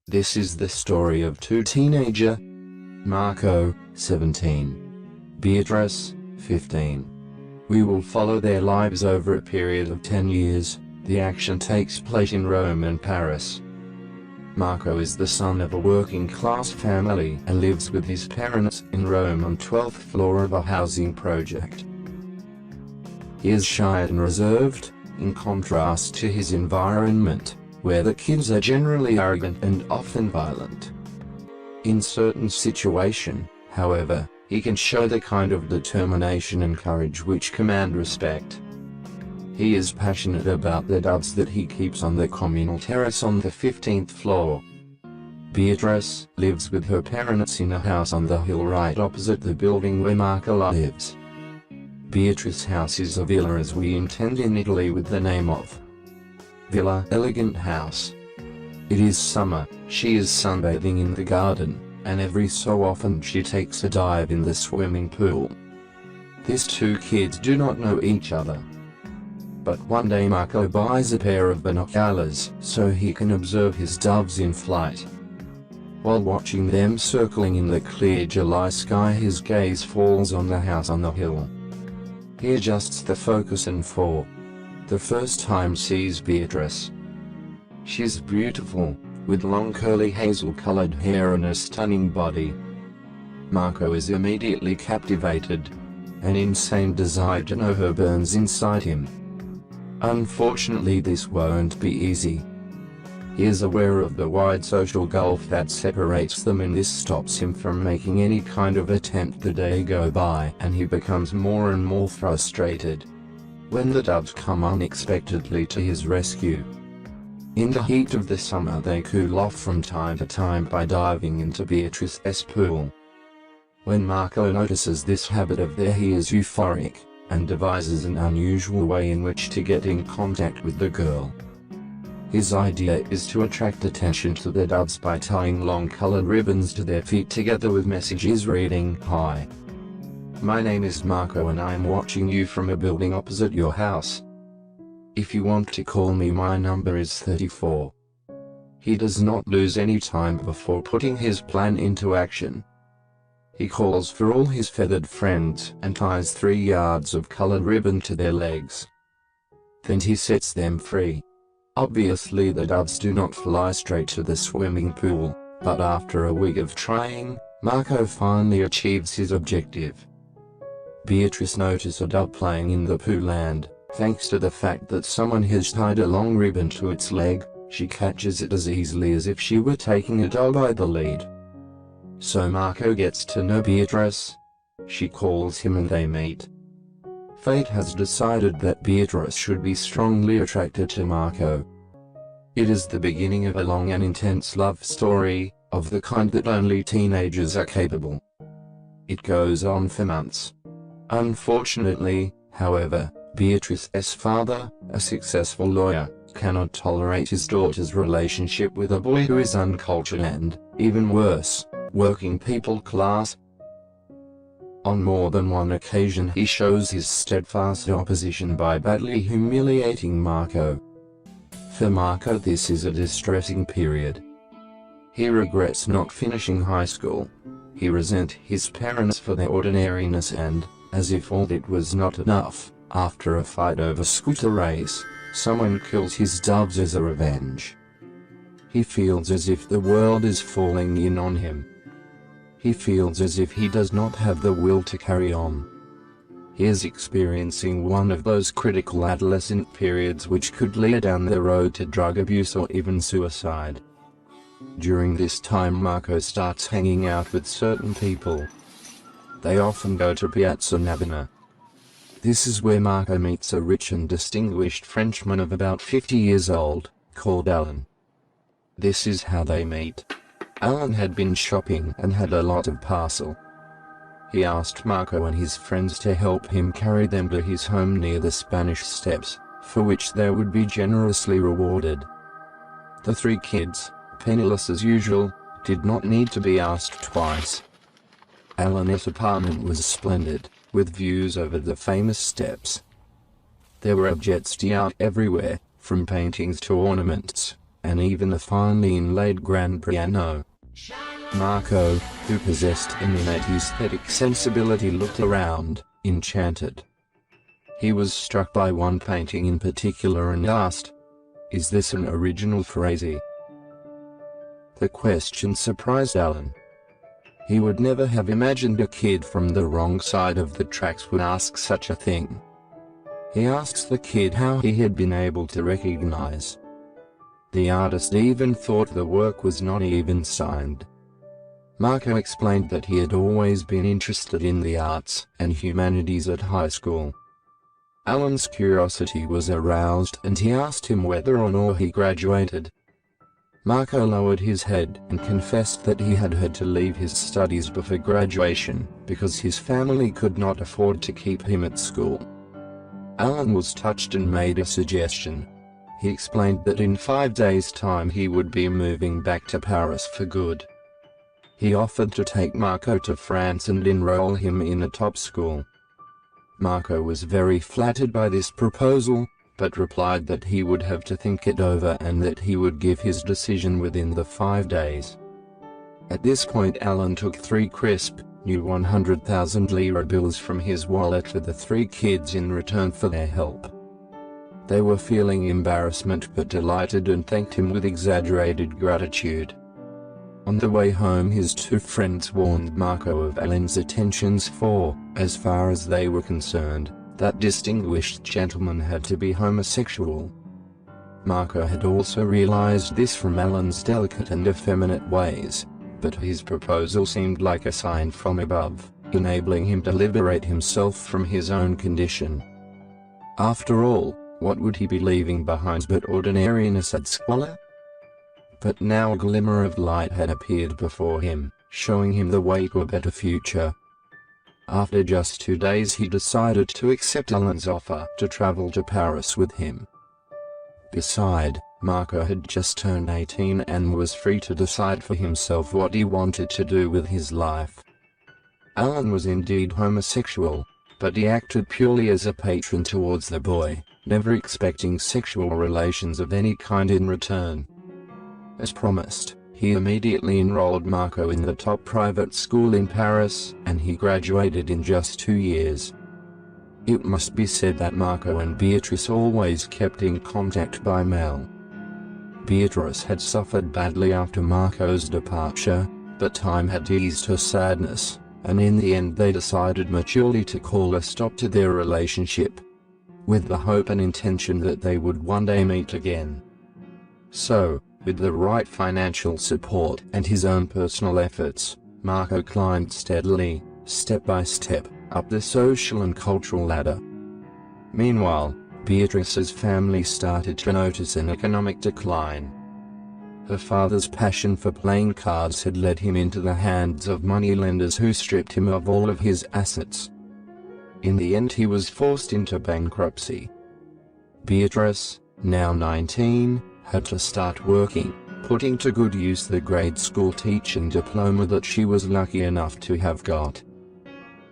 This is the story of two teenagers, Marco, 17, Beatrice, 15. We will follow their lives over a period of 10 years. The action takes place in Rome and Paris. Marco is the son of a working-class family and lives with his parents in Rome on 12th floor of a housing project. He is shy and reserved, in contrast to his environment, where the kids are generally arrogant and often violent. In certain situations, however, he can show the kind of determination and courage which command respect. He is passionate about the doves that he keeps on the communal terrace on the 15th floor. Beatrice lives with her parents in a house on the hill right opposite the building where Marco lives. Beatrice's house is a villa as we intend in Italy with the name of Villa Elegant House. It is summer, she is sunbathing in the garden, and every so often she takes a dive in the swimming pool. These two kids do not know each other. But one day Marco buys a pair of binoculars so he can observe his doves in flight. While watching them circling in the clear July sky, his gaze falls on the house on the hill. He adjusts the focus and for the first time sees Beatrice. She's beautiful, with long curly hazel-colored hair and a stunning body. Marco is immediately captivated. An insane desire to know her burns inside him. Unfortunately, this won't be easy. He is aware of the wide social gulf that separates them, and this stops him from making any kind of attempt. The day go by and he becomes more and more frustrated when the doves come unexpectedly to his rescue. In the heat of the summer they cool off from time to time by diving into Beatrice's pool. When Marco notices this habit of theirs, he is euphoric and devises an unusual way in which to get in contact with the girl. His idea is to attract attention to the doves by tying long colored ribbons to their feet together with messages reading, "Hi. My name is Marco and I am watching you from a building opposite your house. If you want to call me, my number is 34. He does not lose any time before putting his plan into action. He calls for all his feathered friends and ties 3 yards of colored ribbon to their legs. Then he sets them free. Obviously the doves do not fly straight to the swimming pool, but after a week of trying, Marco finally achieves his objective. Beatrice notices a dove playing in the pool and, thanks to the fact that someone has tied a long ribbon to its leg, she catches it as easily as if she were taking a dog by the lead. So Marco gets to know Beatrice. She calls him and they meet. Fate has decided that Beatrice should be strongly attracted to Marco. It is the beginning of a long and intense love story, of the kind that only teenagers are capable. It goes on for months. Unfortunately, however, Beatrice's father, a successful lawyer, cannot tolerate his daughter's relationship with a boy who is uncultured and, even worse, working people class. On more than one occasion he shows his steadfast opposition by badly humiliating Marco. For Marco this is a distressing period. He regrets not finishing high school. He resents his parents for their ordinariness and, as if all it was not enough, after a fight over scooter race, someone kills his doves as a revenge. He feels as if the world is falling in on him. He feels as if he does not have the will to carry on. He is experiencing one of those critical adolescent periods which could lead down the road to drug abuse or even suicide. During this time Marco starts hanging out with certain people. They often go to Piazza Navona. This is where Marco meets a rich and distinguished Frenchman of about 50 years old, called Alan. This is how they meet. Alan had been shopping and had a lot of parcel. He asked Marco and his friends to help him carry them to his home near the Spanish Steps, for which they would be generously rewarded. The 3 kids, penniless as usual, did not need to be asked twice. Alan's apartment was splendid, with views over the famous steps. There were objets d'art everywhere, from paintings to ornaments, and even a finely inlaid grand piano. Marco, who possessed an innate aesthetic sensibility, looked around, enchanted. He was struck by one painting in particular and asked, "Is this an original Frazee?" The question surprised Alan. He would never have imagined a kid from the wrong side of the tracks would ask such a thing. He asks the kid how he had been able to recognize. The artist even thought the work was not even signed. Marco explained that he had always been interested in the arts and humanities at high school. Alan's curiosity was aroused and he asked him whether or not he graduated. Marco lowered his head and confessed that he had had to leave his studies before graduation because his family could not afford to keep him at school. Alan was touched and made a suggestion. He explained that in 5 days' time he would be moving back to Paris for good. He offered to take Marco to France and enroll him in a top school. Marco was very flattered by this proposal, but replied that he would have to think it over and that he would give his decision within the 5 days. At this point Alan took 3 crisp, new 100,000 lira bills from his wallet for the 3 kids in return for their help. They were feeling embarrassment but delighted and thanked him with exaggerated gratitude. On the way home his 2 friends warned Marco of Alan's attentions for, as far as they were concerned, that distinguished gentleman had to be homosexual. Marco had also realized this from Alan's delicate and effeminate ways, but his proposal seemed like a sign from above, enabling him to liberate himself from his own condition. After all, what would he be leaving behind but ordinariness and squalor? But now a glimmer of light had appeared before him, showing him the way to a better future. After just 2 days he decided to accept Alan's offer to travel to Paris with him. Besides, Marco had just turned 18 and was free to decide for himself what he wanted to do with his life. Alan was indeed homosexual, but he acted purely as a patron towards the boy, never expecting sexual relations of any kind in return. As promised, he immediately enrolled Marco in the top private school in Paris, and he graduated in just 2 years. It must be said that Marco and Beatrice always kept in contact by mail. Beatrice had suffered badly after Marco's departure, but time had eased her sadness, and in the end they decided maturely to call a stop to their relationship, with the hope and intention that they would one day meet again. So, with the right financial support and his own personal efforts, Marco climbed steadily, step by step, up the social and cultural ladder. Meanwhile, Beatrice's family started to notice an economic decline. Her father's passion for playing cards had led him into the hands of moneylenders who stripped him of all of his assets. In the end he was forced into bankruptcy. Beatrice, now 19, had to start working, putting to good use the grade school teaching diploma that she was lucky enough to have got.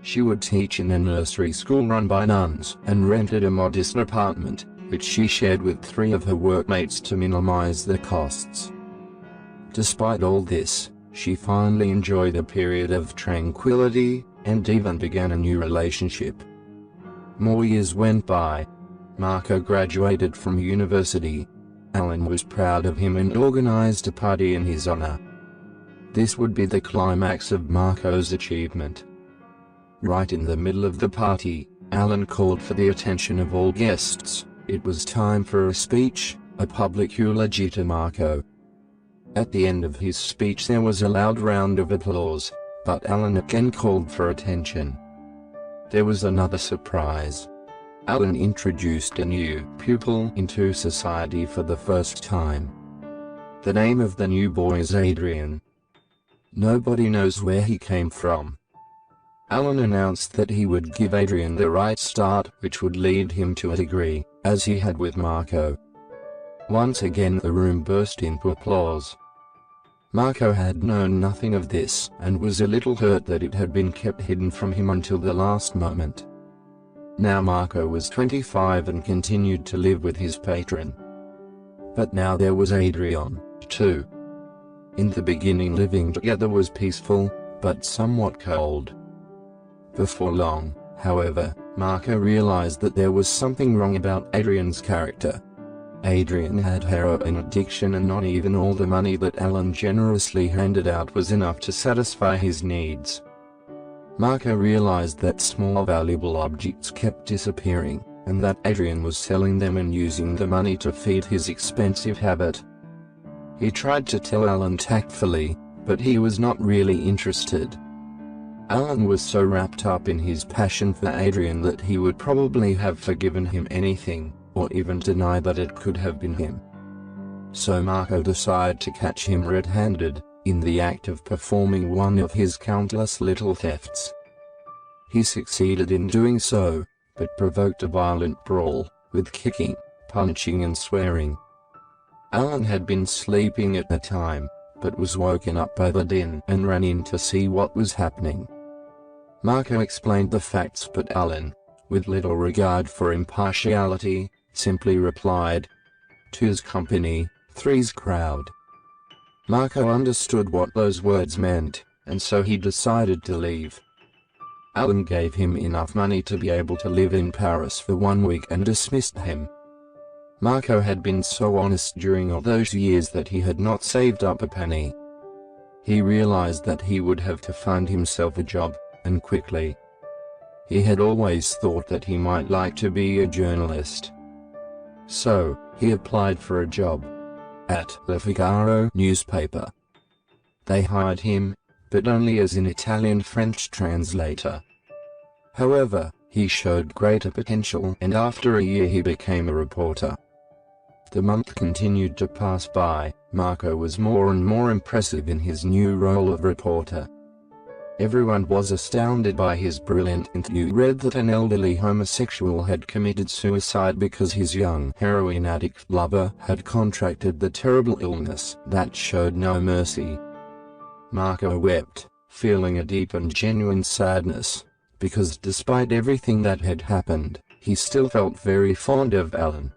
She would teach in a nursery school run by nuns and rented a modest apartment, which she shared with 3 of her workmates to minimize the costs. Despite all this, she finally enjoyed a period of tranquility, and even began a new relationship. More years went by. Marco graduated from university. Alan was proud of him and organized a party in his honor. This would be the climax of Marco's achievement. Right in the middle of the party, Alan called for the attention of all guests. It was time for a speech, a public eulogy to Marco. At the end of his speech there was a loud round of applause, but Alan again called for attention. There was another surprise. Alan introduced a new pupil into society for the first time. The name of the new boy is Adrian. Nobody knows where he came from. Alan announced that he would give Adrian the right start, which would lead him to a degree, as he had with Marco. Once again the room burst into applause. Marco had known nothing of this, and was a little hurt that it had been kept hidden from him until the last moment. Now Marco was 25 and continued to live with his patron. But now there was Adrian, too. In the beginning, living together was peaceful, but somewhat cold. Before long, however, Marco realized that there was something wrong about Adrian's character. Adrian had heroin addiction, and not even all the money that Alan generously handed out was enough to satisfy his needs. Marco realized that small valuable objects kept disappearing, and that Adrian was selling them and using the money to feed his expensive habit. He tried to tell Alan tactfully, but he was not really interested. Alan was so wrapped up in his passion for Adrian that he would probably have forgiven him anything, or even deny that it could have been him. So Marco decided to catch him red-handed, in the act of performing one of his countless little thefts. He succeeded in doing so, but provoked a violent brawl, with kicking, punching and swearing. Alan had been sleeping at the time, but was woken up by the din and ran in to see what was happening. Marco explained the facts, but Alan, with little regard for impartiality, simply replied, "Two's company, three's crowd." Marco understood what those words meant, and so he decided to leave. Alan gave him enough money to be able to live in Paris for 1 week and dismissed him. Marco had been so honest during all those years that he had not saved up a penny. He realized that he would have to find himself a job, and quickly. He had always thought that he might like to be a journalist. So, he applied for a job at the Figaro newspaper. They hired him, but only as an Italian-French translator. However, he showed greater potential, and after a year he became a reporter. The month continued to pass by. Marco was more and more impressive in his new role of reporter. Everyone was astounded by his brilliant interview. Read that an elderly homosexual had committed suicide because his young heroin addict lover had contracted the terrible illness that showed no mercy. Marco wept, feeling a deep and genuine sadness, because despite everything that had happened, he still felt very fond of Alan.